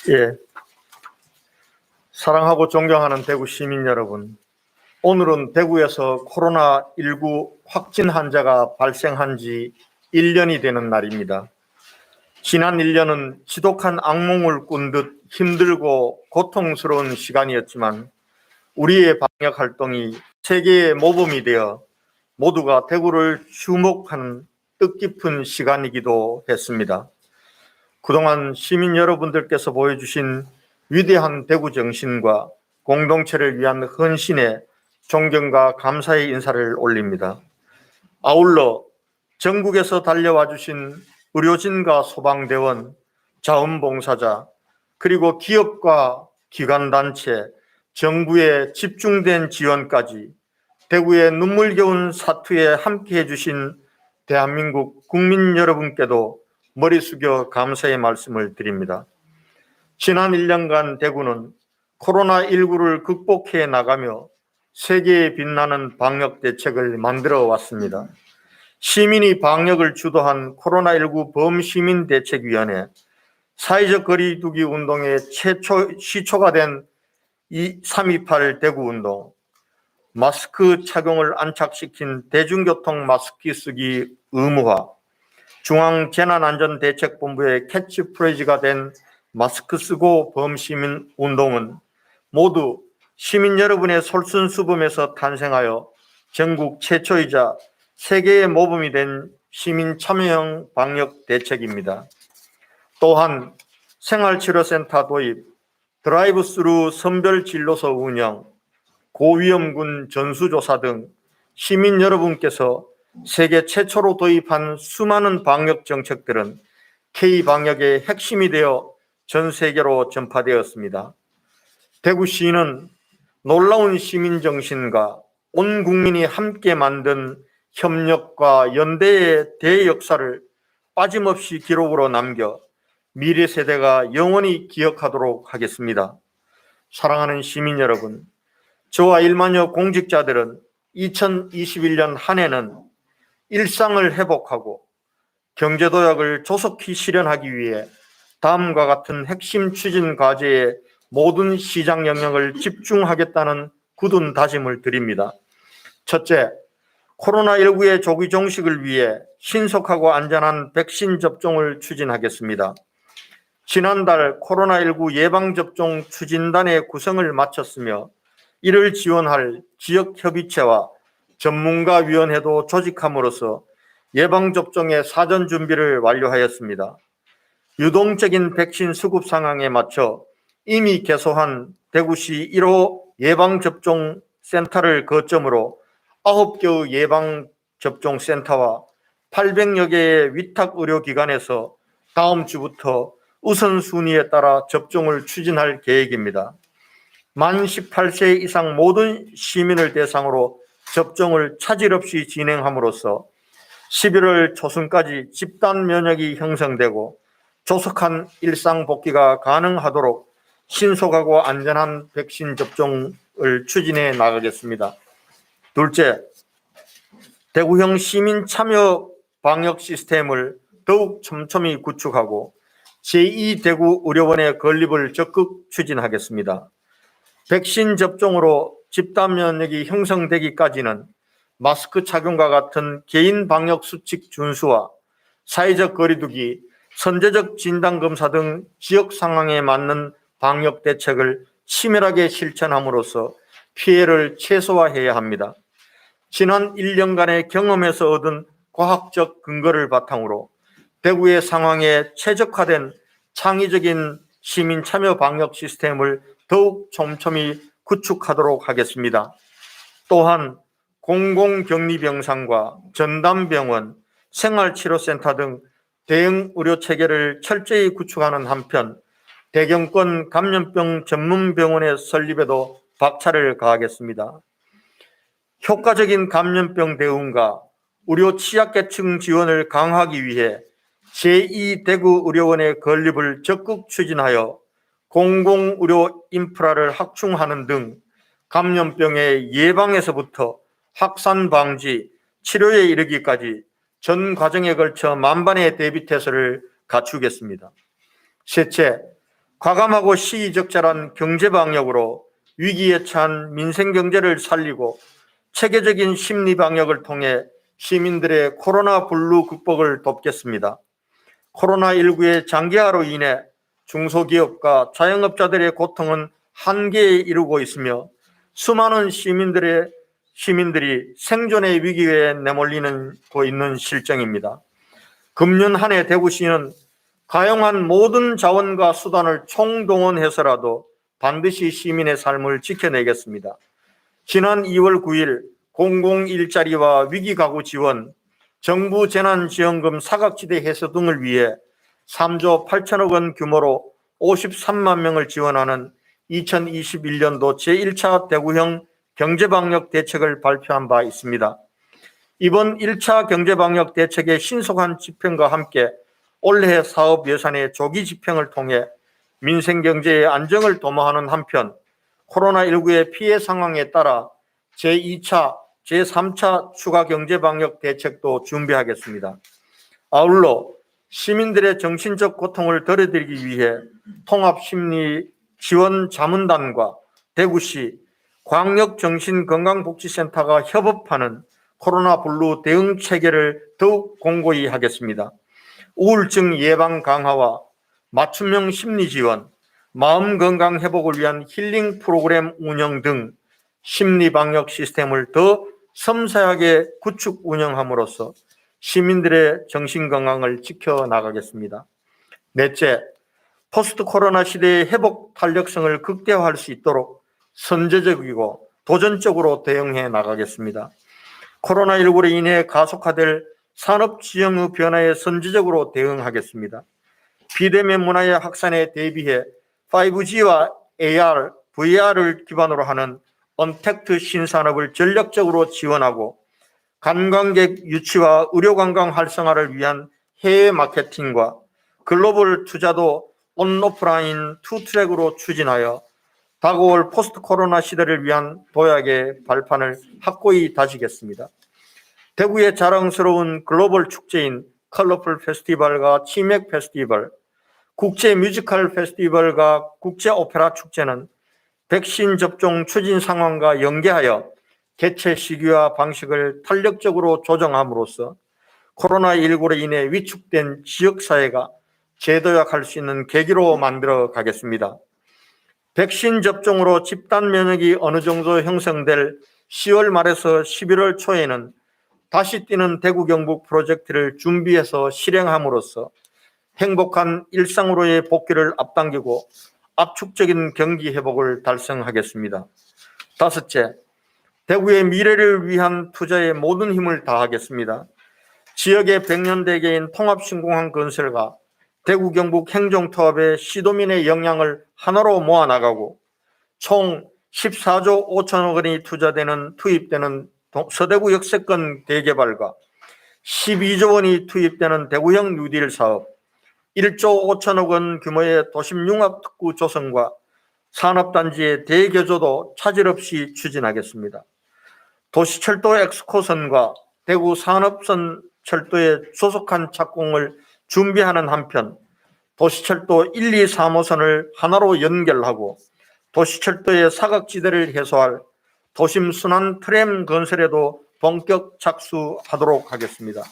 예, 사랑하고 존경하는 대구 시민 여러분, 오늘은 대구에서 코로나19 확진 환자가 발생한 지 1년이 되는 날입니다. 지난 1년은 지독한 악몽을 꾼 듯 힘들고 고통스러운 시간이었지만 우리의 방역 활동이 세계의 모범이 되어 모두가 대구를 주목하는 뜻깊은 시간이기도 했습니다. 그동안 시민 여러분들께서 보여주신 위대한 대구 정신과 공동체를 위한 헌신에 존경과 감사의 인사를 올립니다. 아울러 전국에서 달려와 주신 의료진과 소방대원, 자원봉사자, 그리고 기업과 기관단체, 정부의 집중된 지원까지 대구의 눈물겨운 사투에 함께해 주신 대한민국 국민 여러분께도 머리 숙여 감사의 말씀을 드립니다. 지난 1년간 대구는 코로나19를 극복해 나가며 세계에 빛나는 방역 대책을 만들어 왔습니다. 시민이 방역을 주도한 코로나19 범시민대책위원회, 사회적 거리두기 운동의 시초가 된 3.28 대구운동, 마스크 착용을 안착시킨 대중교통 마스크 쓰기 의무화, 중앙재난안전대책본부의 캐치프레이즈가 된 마스크 쓰고 범시민 운동은 모두 시민 여러분의 솔선수범에서 탄생하여 전국 최초이자 세계의 모범이 된 시민 참여형 방역 대책입니다. 또한 생활치료센터 도입, 드라이브스루 선별진료소 운영, 고위험군 전수조사 등 시민 여러분께서 세계 최초로 도입한 수많은 방역 정책들은 K방역의 핵심이 되어 전 세계로 전파되었습니다. 대구시는 놀라운 시민정신과 온 국민이 함께 만든 협력과 연대의 대역사를 빠짐없이 기록으로 남겨 미래 세대가 영원히 기억하도록 하겠습니다. 사랑하는 시민 여러분, 저와 1만여 공직자들은 2021년 한 해는 일상을 회복하고 경제도약을 조속히 실현하기 위해 다음과 같은 핵심 추진 과제에 모든 시장 영역을 집중하겠다는 굳은 다짐을 드립니다. 첫째, 코로나19의 조기 종식을 위해 신속하고 안전한 백신 접종을 추진하겠습니다. 지난달 코로나19 예방접종 추진단의 구성을 마쳤으며 이를 지원할 지역협의체와 전문가위원회도 조직함으로써 예방접종의 사전 준비를 완료하였습니다. 유동적인 백신 수급 상황에 맞춰 이미 개소한 대구시 1호 예방접종센터를 거점으로 9개의 예방접종센터와 800여 개의 위탁의료기관에서 다음 주부터 우선순위에 따라 접종을 추진할 계획입니다. 만 18세 이상 모든 시민을 대상으로 접종을 차질 없이 진행함으로써 11월 초순까지 집단 면역이 형성되고 조속한 일상 복귀가 가능하도록 신속하고 안전한 백신 접종을 추진해 나가겠습니다. 둘째, 대구형 시민 참여 방역 시스템을 더욱 촘촘히 구축하고 제2대구 의료원의 건립을 적극 추진하겠습니다. 백신 접종으로 집단 면역이 형성되기까지는 마스크 착용과 같은 개인 방역 수칙 준수와 사회적 거리두기, 선제적 진단검사 등 지역 상황에 맞는 방역 대책을 치밀하게 실천함으로써 피해를 최소화해야 합니다. 지난 1년간의 경험에서 얻은 과학적 근거를 바탕으로 대구의 상황에 최적화된 창의적인 시민 참여 방역 시스템을 더욱 촘촘히 구축하도록 하겠습니다. 또한 공공격리병상과 전담병원, 생활치료센터 등 대응 의료 체계를 철저히 구축하는 한편 대경권 감염병 전문병원의 설립에도 박차를 가하겠습니다. 효과적인 감염병 대응과 의료 취약계층 지원을 강화하기 위해 제2대구 의료원의 건립을 적극 추진하여 공공의료 인프라를 확충하는 등 감염병의 예방에서부터 확산 방지, 치료에 이르기까지 전 과정에 걸쳐 만반의 대비태세를 갖추겠습니다. 셋째, 과감하고 시의적절한 경제방역으로 위기에 처한 민생경제를 살리고 체계적인 심리방역을 통해 시민들의 코로나 블루 극복을 돕겠습니다. 코로나19의 장기화로 인해 중소기업과 자영업자들의 고통은 한계에 이르고 있으며 수많은 시민들이 생존의 위기에 내몰리고 있는 실정입니다. 금년 한 해 대구시는 가용한 모든 자원과 수단을 총동원해서라도 반드시 시민의 삶을 지켜내겠습니다. 지난 2월 9일 공공일자리와 위기가구 지원, 정부 재난지원금 사각지대 해소 등을 위해 3조 8천억 원 규모로 53만 명을 지원하는 2021년도 제1차 대구형 경제방역 대책을 발표한 바 있습니다. 이번 1차 경제방역 대책의 신속한 집행과 함께 올해 사업 예산의 조기 집행을 통해 민생경제의 안정을 도모하는 한편 코로나19의 피해 상황에 따라 제2차, 제3차 추가 경제방역 대책도 준비하겠습니다. 아울러 시민들의 정신적 고통을 덜어드리기 위해 통합심리지원자문단과 대구시 광역정신건강복지센터가 협업하는 코로나 블루 대응 체계를 더욱 공고히 하겠습니다. 우울증 예방 강화와 맞춤형 심리 지원, 마음 건강 회복을 위한 힐링 프로그램 운영 등 심리 방역 시스템을 더 섬세하게 구축 운영함으로써 시민들의 정신 건강을 지켜나가겠습니다. 넷째, 포스트 코로나 시대의 회복 탄력성을 극대화할 수 있도록 선제적이고 도전적으로 대응해 나가겠습니다. 코로나19로 인해 가속화될 산업 지형의 변화에 선제적으로 대응하겠습니다. 비대면 문화의 확산에 대비해 5G와 AR, VR을 기반으로 하는 언택트 신산업을 전략적으로 지원하고 관광객 유치와 의료관광 활성화를 위한 해외 마케팅과 글로벌 투자도 온오프라인 투 트랙으로 추진하여 다가올 포스트 코로나 시대를 위한 도약의 발판을 확고히 다지겠습니다. 대구의 자랑스러운 글로벌 축제인 컬러풀 페스티벌과 치맥 페스티벌, 국제 뮤지컬 페스티벌과 국제 오페라 축제는 백신 접종 추진 상황과 연계하여 개최 시기와 방식을 탄력적으로 조정함으로써 코로나19로 인해 위축된 지역사회가 재도약할 수 있는 계기로 만들어 가겠습니다. 백신 접종으로 집단 면역이 어느 정도 형성될 10월 말에서 11월 초에는 다시 뛰는 대구 경북 프로젝트를 준비해서 실행함으로써 행복한 일상으로의 복귀를 앞당기고 압축적인 경기 회복을 달성하겠습니다. 다섯째, 대구의 미래를 위한 투자에 모든 힘을 다하겠습니다. 지역의 백년대계인 통합신공항 건설과 대구 경북 행정투합의 시도민의 역량을 하나로 모아나가고 총 14조 5천억 원이 투입되는 서대구 역세권 대개발과 12조 원이 투입되는 대구형 뉴딜 사업, 1조 5천억 원 규모의 도심 융합특구 조성과 산업단지의 대개조도 차질 없이 추진하겠습니다. 도시철도 엑스코선과 대구 산업선 철도에 조속한 착공을 준비하는 한편 도시철도 1, 2, 3호선을 하나로 연결하고 도시철도의 사각지대를 해소할 도심 순환 트램 건설에도 본격 착수하도록 하겠습니다.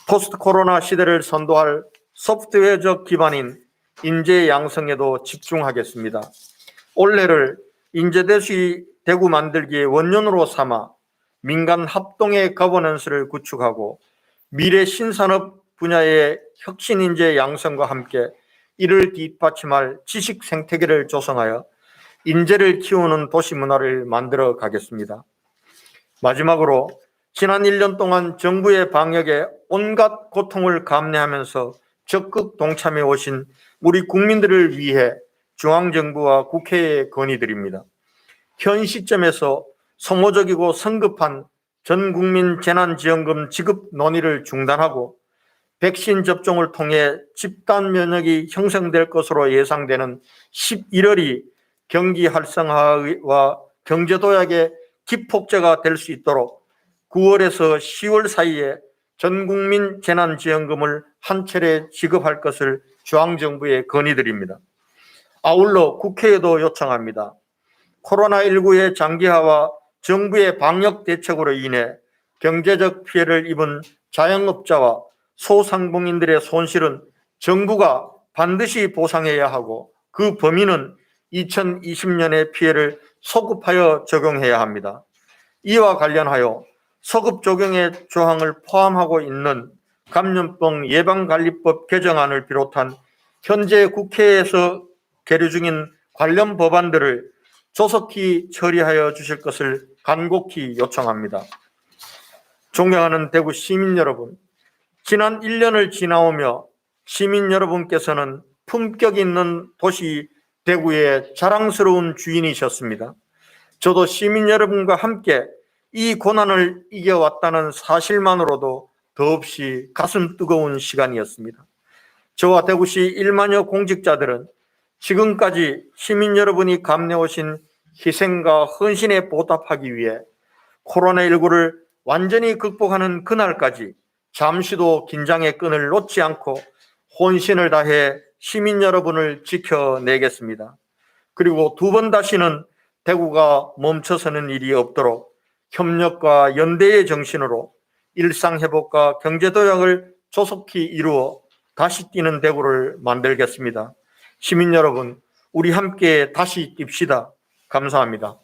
포스트 코로나 시대를 선도할 소프트웨어적 기반인 인재 양성에도 집중하겠습니다. 올해를 인재대시 대구 만들기의 원년으로 삼아 민간 합동의 거버넌스를 구축하고 미래 신산업 분야의 혁신 인재 양성과 함께 이를 뒷받침할 지식 생태계를 조성하여 인재를 키우는 도시 문화를 만들어 가겠습니다. 마지막으로 지난 1년 동안 정부의 방역에 온갖 고통을 감내하면서 적극 동참해 오신 우리 국민들을 위해 중앙정부와 국회에 건의드립니다. 현 시점에서 소모적이고 성급한 전국민 재난지원금 지급 논의를 중단하고 백신 접종을 통해 집단 면역이 형성될 것으로 예상되는 11월이 경기 활성화와 경제 도약의 기폭제가 될 수 있도록 9월에서 10월 사이에 전국민 재난지원금을 한 차례 지급할 것을 중앙정부에 건의드립니다. 아울러 국회에도 요청합니다. 코로나19의 장기화와 정부의 방역 대책으로 인해 경제적 피해를 입은 자영업자와 소상공인들의 손실은 정부가 반드시 보상해야 하고 그 범위는 2020년의 피해를 소급하여 적용해야 합니다. 이와 관련하여 소급 적용의 조항을 포함하고 있는 감염병 예방관리법 개정안을 비롯한 현재 국회에서 계류 중인 관련 법안들을 조속히 처리하여 주실 것을 간곡히 요청합니다. 존경하는 대구 시민 여러분, 지난 1년을 지나오며 시민 여러분께서는 품격 있는 도시 대구의 자랑스러운 주인이셨습니다. 저도 시민 여러분과 함께 이 고난을 이겨왔다는 사실만으로도 더없이 가슴 뜨거운 시간이었습니다. 저와 대구시 1만여 공직자들은 지금까지 시민 여러분이 감내오신 희생과 헌신에 보답하기 위해 코로나19를 완전히 극복하는 그날까지 잠시도 긴장의 끈을 놓지 않고 혼신을 다해 시민 여러분을 지켜내겠습니다. 그리고 두 번 다시는 대구가 멈춰서는 일이 없도록 협력과 연대의 정신으로 일상회복과 경제도약을 조속히 이루어 다시 뛰는 대구를 만들겠습니다. 시민 여러분, 우리 함께 다시 뜁시다. 감사합니다.